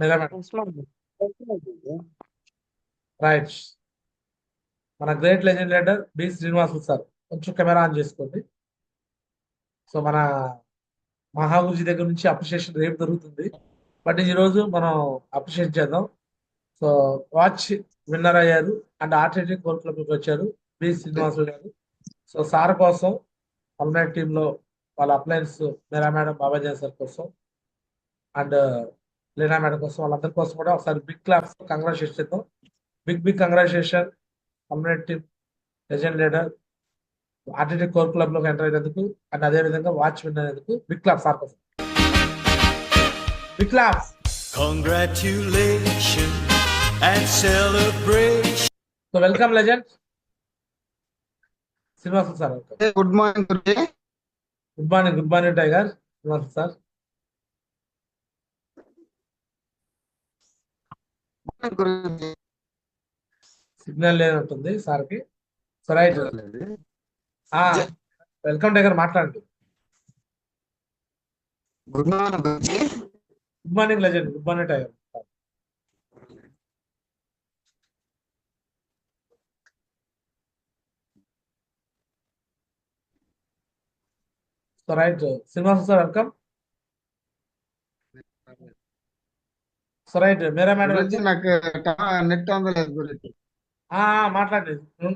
లేదా madam? Right. మన great legend leader B Srinivasulu sir, కొంచెం కెమెరా ఆన్ చేసుకోండి. సో మన మహాగురుజీ దగ్గర నుంచి అప్రిషియేషన్ రేపు జరుగుతుంది, బట్ ఈ రోజు మనం అప్రిషియేట్ చేద్దాం. సో వాచ్ విన్నర్ అయ్యారు అండ్ ఆర్టీటీ కోర్ క్లబ్కి వచ్చారు బి శ్రీనివాసులు గారు. సో సార్ కోసం పల్నాడు టీంలో వాళ్ళ appliance Meera madam, Babaji sir కోసం అండ్ లీనా మేడం కోసం, వాళ్ళందరి కోసం కూడా ఒకసారి బిగ్ క్లాప్స్ కంగ్రాచులేషన్ చేద్దాం. Big congratulation Palnadu team legend leader RTT core club లోకి ఎంటర్ అయినందుకు అండ్ అదే విధంగా వాచ్ విన్ అయినందుకు బిగ్ క్లాప్స్ సార్ కోసం. Big claps. Congratulations and celebration. So welcome legend Srinivasulu sir. Good morning Guruji. Good morning tiger Srinivasulu sir. Guruji signal లేనట్టుంది సార్కి. So right, welcome tiger, మాట్లాడండి. Good morning Guruji. Good morning legend. Good morning tiger. So right, Srinivasulu sir welcome. So right, Meera madam Guruji నాకు net అందలేదు గురుజీ. మాట్లాడండి,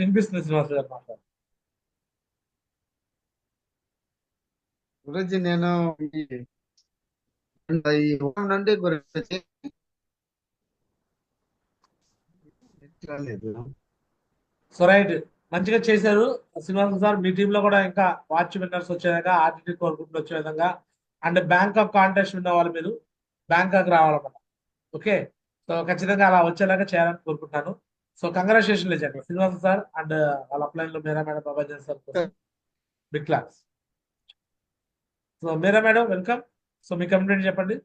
వినిపిస్తుంది శ్రీనివాసులు గారు, మాట్లాడండి. గురుజీ నేను ఈ హోమ్ నుండి గురుజీ నెట్ రాలేదు. సో రైట్, మంచిగా చేశారు శ్రీనివాసులు సార్. మీ టీంలో కూడా ఇంకా వాచ్ విన్నర్స్ వచ్చే విధంగా, ఆర్టీటీ కోర్ గ్రూప్ వచ్చే విధంగా అండ్ బ్యాంకాక్ కాంటెస్ట్ విన్న వాళ్ళు మీరు బ్యాంకాక్ రావాలన్నమాట. ఓకే, సో ఖచ్చితంగా అలా వచ్చేలాగా చేయాలని కోరుకుంటున్నాను. So congratulation legend Srinivasulu sir and వాళ్ళ అప్లైన్ లో మీరా మేడం, బాబాజీ సార్ కోసం బిగ్ క్లాస్. సో మీరా మేడం వెల్కమ్. సో మీ కంప్లైంట్ చెప్పండి.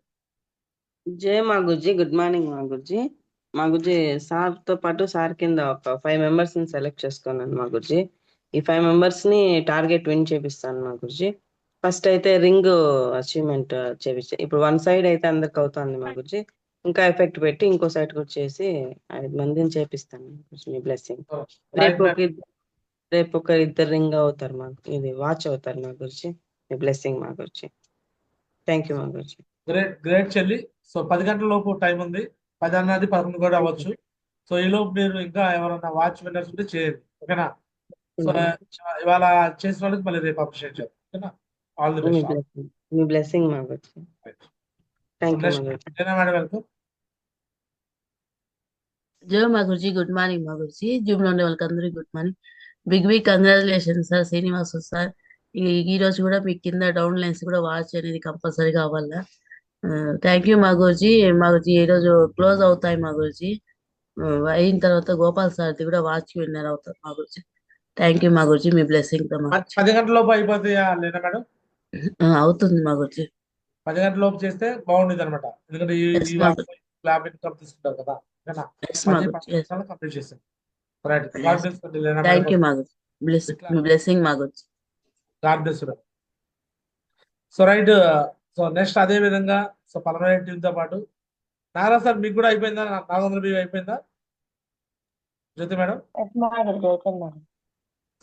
జై మా గురుజీ. గుడ్ మార్నింగ్ మా గురుజీ. మా గురుజీ సార్ తో పాటు సార్ కింద ఒక 5 మెంబర్స్ ని సెలెక్ట్ చేసుకున్నాను మా గురుజీ. ఈ 5 మెంబర్స్ ని టార్గెట్ విన్ చేపిస్తాను మా గురుజీ. ఫస్ట్ అయితే రింగ్ అచీవ్మెంట్ చేపిస్తే, ఇప్పుడు 1 సైడ్ అయితే అందరికి అవుతుంది మా గురుజీ. ఇంకా ఎఫెక్ట్ పెట్టి ఇంకో సైడ్ కూడా చేసి 5 మందిని చేపిస్తాను మా గురుజీ. మీ బ్లెస్సింగ్. రేపు ఒక ఇద్దరు రింగ్ అవుతారు మాకు, ఇది వాచ్ అవుతారు మా గురుజీ. మీ బ్లెస్సింగ్ మా గురుజీ. థ్యాంక్ యూ మా గురుజీ. గ్రేట్ చెల్లి. సో 10 గంటల లోపు టైం ఉంది, 10 అన్నది 11 కూడా అవ్వచ్చు. సో ఈ లోపు మీరు ఇంకా ఎవరైనా వాచ్ విన్నర్స్ ఉంటే చేయండి, ఓకేనా? సో ఇవాళ చేసిన వాళ్ళకి మళ్ళీ రేపు అప్రిషియేట్ చేద్దాం, ఓకేనా? All the best. Me blessing మా గురుజీ. థ్యాంక్ యూ మా గురుజీ. Madam welcome. జో మా గురుజీ. గుడ్ మార్నింగ్ మా గురుజీ. జూమ్ లో ఉండే వాళ్ళకి అందరికీ good morning. Big congratulation sir Srinivasu sir. ఈ రోజు కూడా మీ కింద డౌన్ లైన్స్ కూడా వాచ్ అనేది కంపల్సరీ కావాలా. థ్యాంక్ యూ మా గురుజీ. మా గురుజీ ఈ రోజు క్లోజ్ అవుతాయి మా గురుజీ. అయిన తర్వాత గోపాల్ సార్ది కూడా వాచ్ విన్నర్ అవుతారు మా గురుజీ. థ్యాంక్ యూ మా గురుజీ. మీ బ్లెస్సింగ్ తో 10 గంటల లోపు అయిపోతాయా లేదా మేడం? అవుతుంది మా గురుజీ. 10 గంటల లోపు చేస్తే బాగుండేది అనమాట, ఎందుకంటే ల్యాబ్ ఇన్కమ్ తీసుకుంటారు కదా, ఓకేనా? కంప్లీట్ చేస్తాను. రైట్, థ్యాంక్ యూ మా గురుజీ. మీ బ్లెస్సింగ్ మా Guruji. God bless you. So right, so next అదే విధంగా సో పల్నాడు టీమ్ తో పాటు నాగరాజ్ సార్ మీకు కూడా అయిపోయిందా? 400 బియ్యం అయిపోయిందా జ్యోతి మేడం?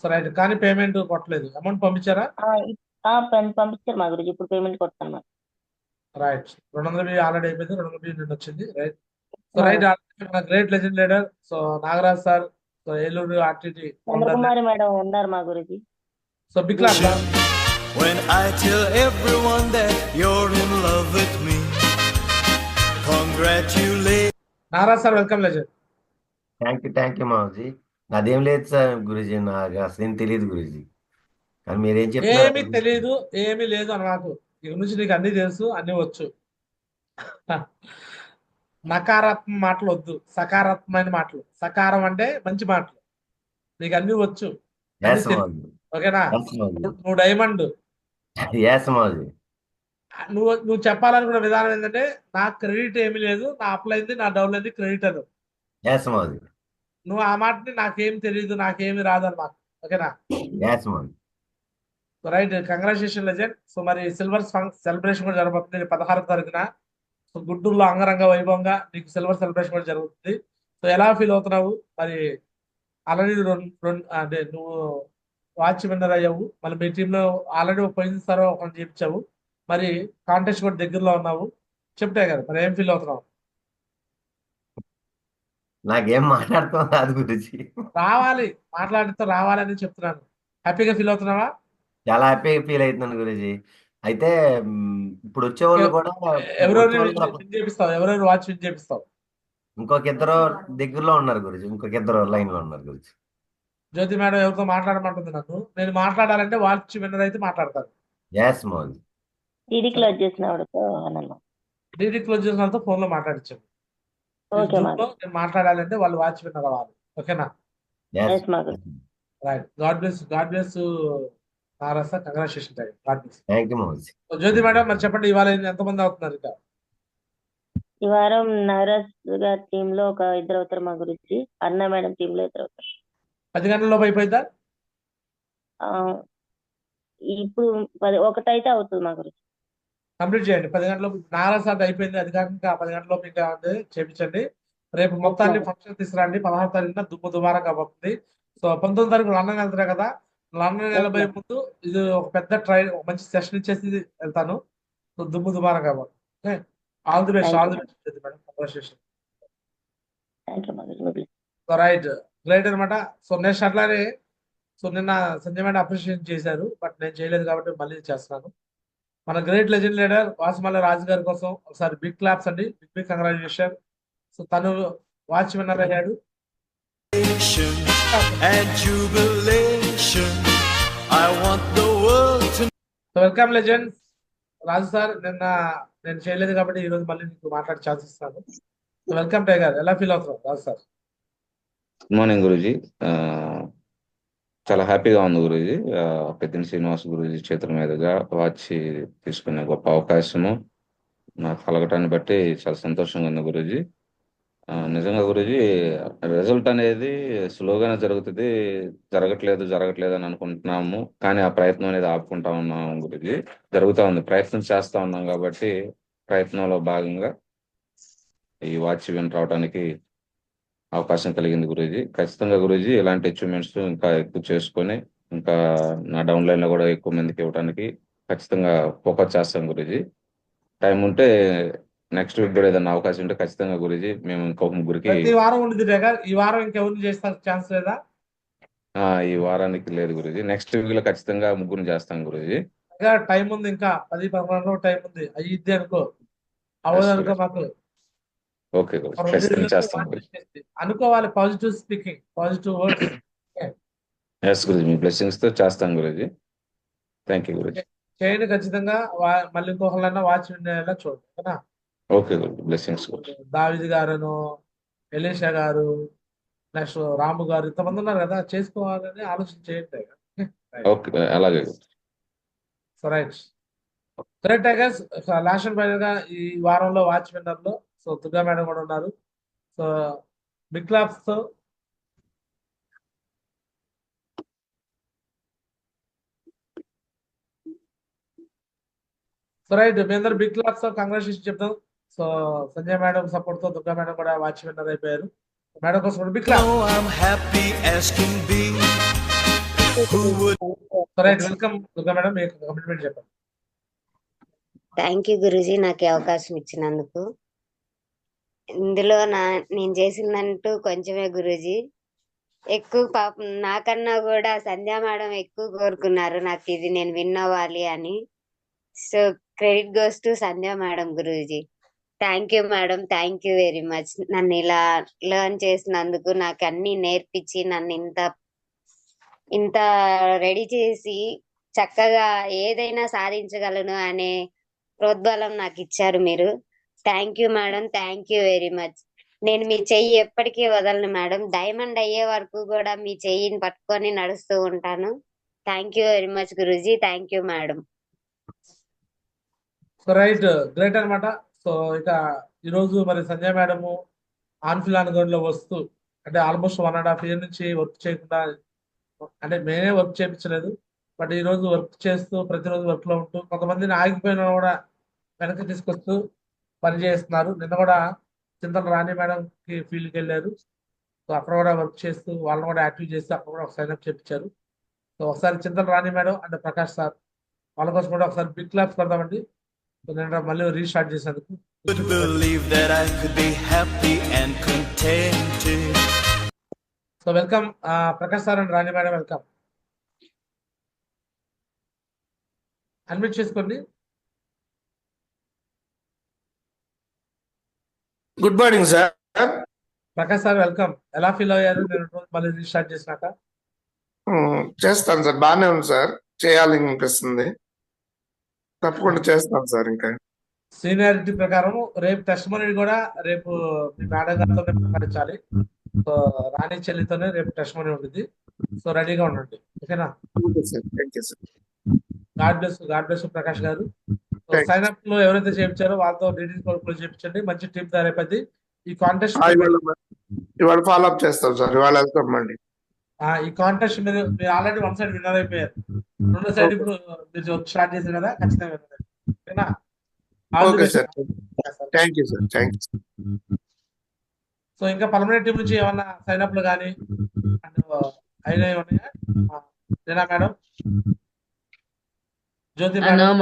సో రైట్, కానీ పేమెంట్ కొట్టలేదు, అమౌంట్ పంపించారా? పంపించారు మా గురించి, ఇప్పుడు పేమెంట్ కొట్టాను. రైట్, 200 బియ్యం ఆల్రెడీ అయిపోయింది, 200 బియ్యం నిన్న వచ్చింది. రైట్, సో రైట్, మన great legend leader so Nagaraj sir, so Eluru RTT Chandrakumari madam ఉన్నారు మా గురించి. So big class. When I tell everyone that you're in love with me, congratulations. Nagaraj sir welcome legend. Thank you మావజీ. నాదేం లేదు సార్ గురుజీ, నాకు అసలు ఏం తెలియదు గురుజీ, కానీ మీరేం చెప్తారు? ఏమీ తెలియదు, ఏమీ లేదు అని నాకు. ఇక నుంచి నీకు అన్ని తెలుసు, అన్ని వచ్చు. నకారాత్మక మాటలు వద్దు, సకారాత్మకమైన మాటలు. సకారం అంటే మంచి మాటలు. నీకు అన్ని వచ్చు, ఓకేనా? నువ్వు డైమండ్. నువ్వు చెప్పాలనుకున్న విధానం ఏంటంటే, నా క్రెడిట్ ఏమీ లేదు, నా అప్లైంది నా డౌన్ అయింది క్రెడిట్ అను. నువ్వు ఆ మాటని నాకేం తెలియదు, నాకేమి రాదు అని మాకు, ఓకేనా? Right, congratulation legend. సో మరి సిల్వర్ సెలబ్రేషన్ కూడా జరగబోతుంది 16వ తారీఖున. సో గుంటూరులో అంగరంగ వైభవంగా నీకు సిల్వర్ సెలబ్రేషన్ కూడా జరుగుతుంది. సో ఎలా ఫీల్ అవుతున్నావు మరి? ఆల్రెడీ అంటే నువ్వు వాచ్ విన్నర్ అయ్యావు, మళ్ళీ మీ టీంలో ఆల్రెడీ పోయినసారి ఒకరిని చేయించావు, మరి కాంటెస్ట్ కూడా దగ్గరలో ఉన్నావు. చెప్తే కదా మరి ఏం ఫీల్ అవుతున్నావు? నాకేం మాట్లాడుతాం రాదు గురుజీ. రావాలి, మాట్లాడితే రావాలని చెప్తున్నాను. హ్యాపీగా ఫీల్ అవుతున్నావా? చాలా హ్యాపీగా ఫీల్ అవుతున్నాను గురుజీ. అయితే ఇప్పుడు వచ్చే వాళ్ళు కూడా వచ్చే వాళ్ళు కూడా విన్ చేపిస్తావు? ఎవరెవరు వాచ్ విన్ చేపిస్తావు? ఇంకొక ఇద్దరు దగ్గరలో ఉన్నారు గురుజీ, ఇంకొక ఇద్దరు లైన్ లో ఉన్నారు గురుజీ. జ్యోతి మేడం ఎవరితో మాట్లాడమంటుంది నన్ను. నేను మాట్లాడాలంటే వాచ్ విన్నర్ అయితే మాట్లాడతాను. ఎస్ మోహన్. టీడీ క్లోజ్ చేసిన వాడితో అన్నాను. డీడీ క్లోజ్ చేసిన వాళ్ళతో ఫోన్ లో మాట్లాడించాను. ఓకే జూమ్ మాకు లో నేను మాట్లాడాలంటే వాళ్ళు వాచ్ విన్నర్ అవ్వాలి. ఓకేనా? ఎస్ మాకు రైట్. గాడ్ బ్లెస్ నారస. Congratulation. God bless. Thank you Mohan. Jyothi madam మరి చెప్పండి, ఇవాళ ఎంతమంది అవుతున్నారు ఇంకా? ఈ వారం నవరాజ్ గారి టీమ్ లో ఒక ఇద్దరు అవుతారు మా గురించి. అన్న మేడం టీమ్ లో ఇద్దరు అవుతారు. 10 గంటలలోపు అయిపోయిందా? ఆ, ఇప్పుడు ఒకటైతే అవుతుంది మా గురించి. కంప్లీట్ చేయండి 10 గంటలలోపు. నారస అది అయిపోయింది, అది కాక ఇంకా 10 గంటలలోపు ఇంకా ఉంది, చేపించండి. రేపు మొత్తాన్ని ఫంక్షన్ తీసుకురండి. 16 తారీఖున దుమ్ము కాబోతుంది. సో 19 తారీఖు లండన్ వెళ్తున్నా కదా, లండన్ వెళ్ళబోయే ముందు ఇది ఒక పెద్ద ట్రైన్, ఒక మంచి సెషన్ ఇచ్చేసి వెళ్తాను. సో దుమారా కాబోతుంది. Okay, all the best. All the best madam. Congratulation. Thank you మా గురించి. సో రైట్, గ్రేట్ అనమాట. సో నెక్స్ట్ అట్లానే, సో నిన్న సంజయ్ మేడం అప్రిషియేట్ చేశారు, బట్ నేను చేయలేదు కాబట్టి మళ్ళీ చేస్తున్నాను. మన great legend leader Vasumalla Raju గారి కోసం ఒకసారి బిగ్ క్లాప్స్ అండి. Big congratulation. సో తను వాచ్ విన్నర్ అయ్యాడు. And jubilation. I want the world to so welcome legend Raju sir. నిన్న నేను చేయలేదు కాబట్టి ఈ రోజు మళ్ళీ నీకు మాట్లాడే ఛాన్స్ ఇస్తాను. So welcome tiger. ఎలా ఫీల్ అవుతున్నావు రాజు సార్? Good morning Guruji. చాలా హ్యాపీగా ఉంది గురూజీ. పెద్దిని శ్రీనివాస్ గురూజీ చేతుల మీదుగా వాచ్ తీసుకునే గొప్ప అవకాశము నాకు కలగటాన్ని బట్టి చాలా సంతోషంగా ఉంది గురూజీ. నిజంగా గురూజీ, రిజల్ట్ అనేది స్లోగానే జరుగుతుంది, జరగట్లేదు అని అనుకుంటున్నాము, కానీ ఆ ప్రయత్నం అనేది ఆపుకుంటా ఉన్నాము గురూజీ. జరుగుతూ ఉంది, ప్రయత్నం చేస్తా ఉన్నాం కాబట్టి ప్రయత్నంలో భాగంగా ఈ వాచ్ విన్ రావడానికి అవకాశం కలిగింది గురూజీ. ఖచ్చితంగా గురూజీ ఇలాంటి అచీవ్మెంట్స్ ఇంకా ఎక్కువ చేసుకొని ఇంకా నా డౌన్ లైన్ లో కూడా ఎక్కువ మందికి ఇవ్వడానికి ఖచ్చితంగా ఫోకస్ చేస్తాం గురూజీ. టైం ఉంటే నెక్స్ట్ వీక్ కూడా ఏదైనా అవకాశం ఉంటే ఖచ్చితంగా గురూజీ మేము ఇంకొక ముగ్గురికి. ఈ వారం ఉంది టైగర్, ఈ వారం ఇంకెవరిని చేస్తారు ఛాన్స్ లేదా? ఈ వారానికి లేదు గురూజీ, నెక్స్ట్ వీక్ లో ఖచ్చితంగా ముగ్గురిని చేస్తాం గురూజీ. టైం ఉంది, ఇంకా 10-11 టైం ఉంది. అయ్యిద్ది అనుకో, అవ్వదు అనుకో మాకు. ఓకే గురూజీ, ఖచ్చితంగా చేస్తాం గురూజీ. అనుకోవాలి, positive speaking, positive words. Yes Guruji, మీ బ్లెస్సింగ్స్ తో చేస్తాం గురూజీ. Thank you Guruji. చేయండి ఖచ్చితంగా. మళ్ళీ ఇంకొకళ్ళన్నా వాచ్ వినేలా చూడండి, ఓకేనా? Okay Guruji, blessings Guruji. David గారును, ఎలీషా గారు, నెక్స్ట్ రాము గారు, ఇంతమంది ఉన్నారు కదా, చేసుకోవాలని ఆలోచన చేయండి. ఓకే, అలాగే. So right, correct tigers. Last final గా ఈ వారంలో వాచ్ విన్నర్ లో సో దుర్గా మేడం కూడా ఉన్నారు. సో బిగ్ క్లాప్స్ తో సో రైట్, మీ అందరు బిగ్ క్లాప్స్ తో కంగ్రాచులేషన్ చెప్తాం. సో సంజయ్ మేడం సపోర్ట్ తో దుర్గా మేడం కూడా వాచ్ విన్నర్ అయిపోయారు. మేడం కోసం కూడా big clap. know I'm happy as can be. Who would so right, welcome Durga madam. మీకు కమిట్మెంట్ చెప్పండి. థ్యాంక్ యూ గురూజీ, నాకు ఈ అవకాశం ఇచ్చినందుకు. ఇందులో నేను చేసిందంటూ కొంచెమే గురూజీ. ఎక్కువ పాపం నాకన్నా కూడా సంధ్యా మేడం ఎక్కువ కోరుకున్నారు నాకు ఇది నేను విన్ అవ్వాలి అని. So credit goes to Sandhya madam Guruji. Thank you madam, thank you very much. నన్ను ఇలా లెర్న్ చేసినందుకు, నాకు అన్ని నేర్పించి నన్ను ఇంత రెడీ చేసి చక్కగా ఏదైనా సాధించగలను అనే ప్రోద్బలం నాకు ఇచ్చారు మీరు. Thank you madam, thank you very much. నేను మీ చెయ్యి ఎప్పటికీ వదలను మేడం. డైమండ్ అయ్యే వరకు కూడా మీ చెయ్యిని పట్టుకొని నడుస్తూ ఉంటాను. Thank you very much Guruji. Thank you madam. So right, great అనమాట. సో ఇక ఈరోజు మరి సంజయ్ మేడము ఆన్ఫిలాన్ గ్రౌండ్ లో వస్తూ, అంటే ఆల్మోస్ట్ 1.5 year నుంచి వర్క్ చేయకుండా, అంటే మేమే వర్క్ చేయించలేదు, బట్ ఈ రోజు వర్క్ చేస్తూ ప్రతిరోజు వర్క్ లో ఉంటూ కొంతమందిని ఆగిపోయినా కూడా వెనక్కి తీసుకొస్తూ పనిచేస్తున్నారు. నిన్న కూడా చింతల రాణి మేడంకి ఫీల్డ్కి వెళ్ళారు. సో అక్కడ కూడా వర్క్ చేస్తూ వాళ్ళని కూడా యాక్టివ్ చేస్తూ అక్కడ కూడా ఒక సైన్అప్ చేయించారు. సో ఒకసారి చింతల రాణి మేడం అండ్ ప్రకాష్ సార్ వాళ్ళ కోసం కూడా ఒకసారి బిగ్ క్లాప్స్ కొడదామండి. సో నేను మళ్ళీ రీస్టార్ట్ చేసేందుకు. Could believe that I could be happy and contented. So welcome Prakash sir and Rani madam, welcome. Admit చేసుకోండి. Good morning sir. Prakash sir welcome. ఎలా ఫీల్ అయ్యారు నేను రోజు మళ్ళీ రీస్టార్ట్ చేసినాక? చేస్తాను సార్, బాగానే ఉంది సార్. చేయాలని అనిపిస్తుంది, తప్పకుండా చేస్తాను సార్. ఇంకా సీనియారిటీ ప్రకారం రేపు టెస్ట్ మనీ కూడా రేపు మీ మేడం గారితోనే ప్రకటించాలి. సో రాణి చెల్లితోనే రేపు టెస్ట్ మనీ ఉంటుంది. సో రెడీగా ఉండండి, ఓకేనా? Okay sir, thank you sir. God bless Prakash garu. Sign up లో ఎవరైతే చేయించారో వాళ్ళతో డీటెయిల్స్ కూడా చేయించండి. మంచి టీం తయారైపోద్ది. ఈ కాంటెస్ట్ ఇవాళ ఫాలో అప్ చేస్తాం సార్, ఇవాళ వెళ్తాం మళ్ళీ. ఈ కాంటెస్ట్ మీరు ఆల్రెడీ వన్ సైడ్ విన్నర్ అయిపోయారు. రెండో సైడ్ ఇప్పుడు మీరు స్టార్ట్ చేశారు కదా, ఖచ్చితంగా విన్నర్ అయిపోయారు, ఓకేనా? Okay sir, thank you sir, thank you. So ఇంకా పర్మనెంట్ టీం నుంచి ఏమన్నా సైన్ అప్లు కానీ అయినా ఉన్నాయా? లీనా మేడం, జ్యోతి మేడం,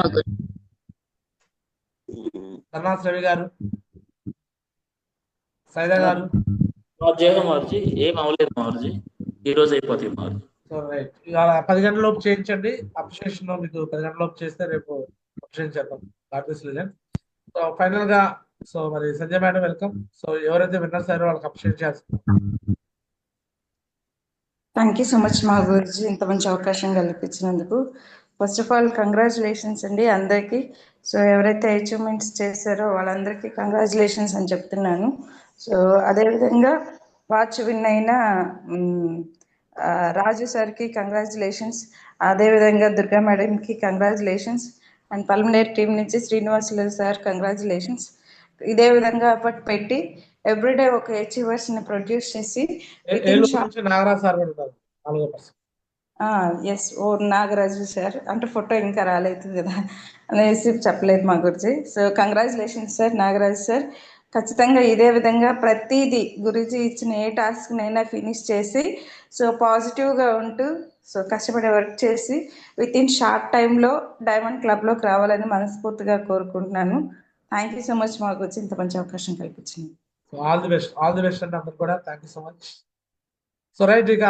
కర్ణాస్ రవి గారు, సైదా గారు. మార్చి ఏం అవ్వలేదు మార్చి, ఈ రోజు అయిపోతుంది మార్చి. సో రైట్, ఇవాళ 10 గంటల లోపు చేయించండి. అప్రిషియేషన్ మీకు 10 గంటల లోపు చేస్తే రేపు అప్రిషియేషన్ చేద్దాం. సో ఫైనల్ గా సో మరి సంజయ్ మేడం వెల్కమ్. సో ఎవరైతే విన్నర్స్ అయ్యారో వాళ్ళకి అప్రిషియేట్ చేస్తాం. థ్యాంక్ యూ సో మచ్ మా గురించి ఇంత మంచి అవకాశం కల్పించినందుకు. ఫస్ట్ ఆఫ్ ఆల్ కంగ్రాచులేషన్స్ అండి అందరికీ. సో ఎవరైతే అచీవ్మెంట్స్ చేశారో వాళ్ళందరికీ కంగ్రాచులేషన్స్ అని చెప్తున్నాను. సో అదేవిధంగా వాచ్ విన్ అయిన రాజు సార్కి కంగ్రాచులేషన్స్, అదేవిధంగా దుర్గా మేడంకి కంగ్రాచులేషన్స్, అండ్ పల్మనేర్ టీం నుంచి శ్రీనివాసులు సార్ కంగ్రాచులేషన్స్. ఇదే విధంగా ఎఫర్ట్ పెట్టి ఎవ్రీడే ఒక అచీవర్స్ని ప్రొడ్యూస్ చేసి నాగరాజ్ సార్ కూడా 4%. ఎస్, ఓ నాగరాజు సార్ అంటే ఫోటో ఇంకా రాలేదు కదా అనేసి చెప్పలేదు మా గురించి. So congratulations sir Nagaraju sir. ఖచ్చితంగా ఇదే విధంగా ప్రతిదీ గురించి ఇచ్చిన ఏ టాస్క్నైనా ఫినిష్ చేసి సో పాజిటివ్గా ఉంటూ సో కష్టపడి వర్క్ చేసి విత్ ఇన్ షార్ట్ టైంలో డైమండ్ క్లబ్లోకి రావాలని మనస్ఫూర్తిగా కోరుకుంటున్నాను. థ్యాంక్ యూ సో మచ్ మా గురించి ఇంత మంచి అవకాశం కల్పించింది. ఆల్ ది బెస్ట్ అంటే అందరు కూడా thank you so much. So right, ఇక